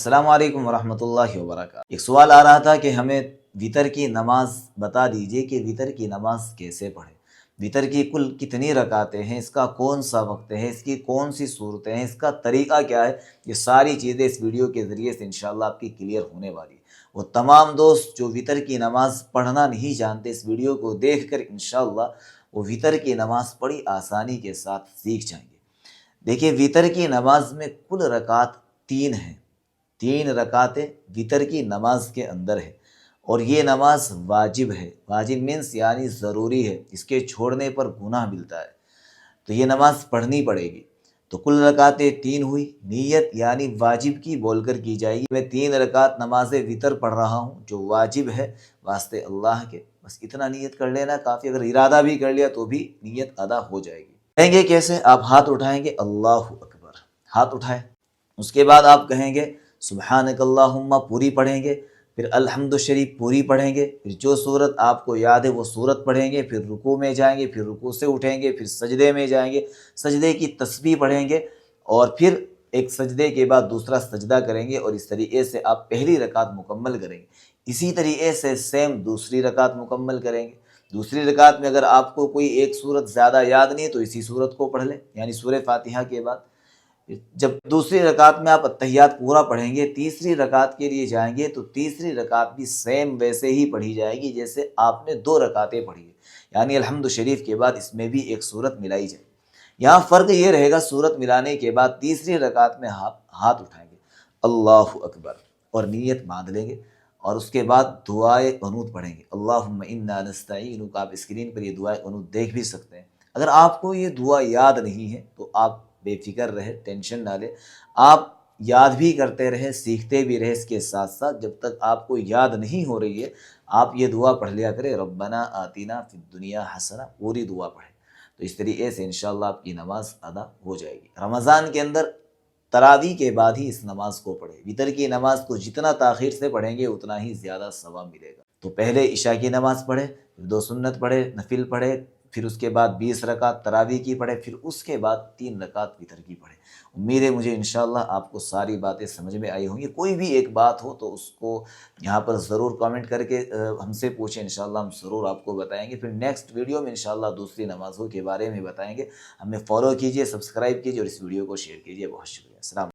السلام علیکم ورحمۃ اللہ وبرکاتہ۔ ایک سوال آ رہا تھا کہ ہمیں وطر کی نماز بتا دیجئے کہ وطر کی نماز کیسے پڑھیں، وطر کی کل کتنی رکعتیں ہیں، اس کا کون سا وقت ہے، اس کی کون سی صورتیں ہیں، اس کا طریقہ کیا ہے۔ یہ ساری چیزیں اس ویڈیو کے ذریعے سے انشاءاللہ آپ کی کلیئر ہونے والی ہے۔ وہ تمام دوست جو وطر کی نماز پڑھنا نہیں جانتے، اس ویڈیو کو دیکھ کر انشاءاللہ وہ وطر کی نماز بڑی آسانی کے ساتھ سیکھ جائیں گے۔ دیکھیے، وطر کی نماز میں کل رکعت 3 ہیں، 3 رکعتیں وطر کی نماز کے اندر ہے، اور یہ نماز واجب ہے۔ واجب مینس یعنی ضروری ہے، اس کے چھوڑنے پر گناہ ملتا ہے، تو یہ نماز پڑھنی پڑے گی۔ تو کل رکعتیں 3 ہوئی، نیت یعنی واجب کی بول کر کی جائے گی۔ میں 3 رکعت نماز وطر پڑھ رہا ہوں جو واجب ہے واسطے اللہ کے، بس اتنا نیت کر لینا کافی۔ اگر ارادہ بھی کر لیا تو بھی نیت ادا ہو جائے گی۔ کہیں گے کیسے؟ آپ ہاتھ اٹھائیں گے، اللہ اکبر، ہاتھ اٹھائیں۔ اس کے بعد آپ کہیں گے سبحانک اللہم پوری پڑھیں گے، پھر الحمد شریف پوری پڑھیں گے، پھر جو صورت آپ کو یاد ہے وہ صورت پڑھیں گے، پھر رکوع میں جائیں گے، پھر رکوع سے اٹھیں گے، پھر سجدے میں جائیں گے، سجدے کی تسبیح پڑھیں گے، اور پھر ایک سجدے کے بعد دوسرا سجدہ کریں گے، اور اس طریقے سے آپ پہلی رکعت مکمل کریں گے۔ اسی طریقے سے سیم دوسری رکعت مکمل کریں گے۔ دوسری رکعت میں اگر آپ کو کوئی ایک صورت زیادہ یاد نہیں ہے تو اسی صورت کو پڑھ لیں، یعنی سورہ فاتحہ کے بعد۔ جب دوسری رکعت میں آپ اتحیات پورا پڑھیں گے، تیسری رکعت کے لیے جائیں گے تو تیسری رکعت بھی سیم ویسے ہی پڑھی جائے گی جیسے آپ نے 2 رکعتیں پڑھی ہیں، یعنی الحمد شریف کے بعد اس میں بھی ایک صورت ملائی جائے گی۔ یہاں فرق یہ رہے گا، صورت ملانے کے بعد تیسری رکعت میں ہاتھ اٹھائیں گے، اللہ اکبر، اور نیت باندھ لیں گے، اور اس کے بعد دعائے قنوت پڑھیں گے، اللہم انا نستعینک۔ آپ اسکرین پر یہ دعائے قنوت دیکھ بھی سکتے ہیں۔ اگر آپ کو یہ دعا یاد نہیں ہے تو آپ بے فکر رہے، ٹینشن نہ لے، آپ یاد بھی کرتے رہے، سیکھتے بھی رہے۔ اس کے ساتھ ساتھ جب تک آپ کو یاد نہیں ہو رہی ہے آپ یہ دعا پڑھ لیا کرے، ربنا آتنا فی الدنیا حسنہ، پوری دعا پڑھیں۔ تو اس طریقے سے انشاءاللہ آپ کی نماز ادا ہو جائے گی۔ رمضان کے اندر تراویح کے بعد ہی اس نماز کو پڑھیں۔ وطر کی نماز کو جتنا تاخیر سے پڑھیں گے اتنا ہی زیادہ ثواب ملے گا۔ تو پہلے عشاء کی نماز پڑھے، پھر 2 سنت پڑھے، نفل پڑھے، پھر اس کے بعد 20 رکعت تراویح کی پڑھے، پھر اس کے بعد 3 رکعت وطر کی پڑھے۔ امید ہے مجھے انشاءاللہ آپ کو ساری باتیں سمجھ میں آئی ہوں گی۔ کوئی بھی ایک بات ہو تو اس کو یہاں پر ضرور کامنٹ کر کے ہم سے پوچھیں، انشاءاللہ ہم ضرور آپ کو بتائیں گے۔ پھر نیکسٹ ویڈیو میں انشاءاللہ دوسری نمازوں کے بارے میں بتائیں گے۔ ہمیں فالو کیجئے، سبسکرائب کیجئے، اور اس ویڈیو کو شیئر کیجئے۔ بہت شکریہ، السلام۔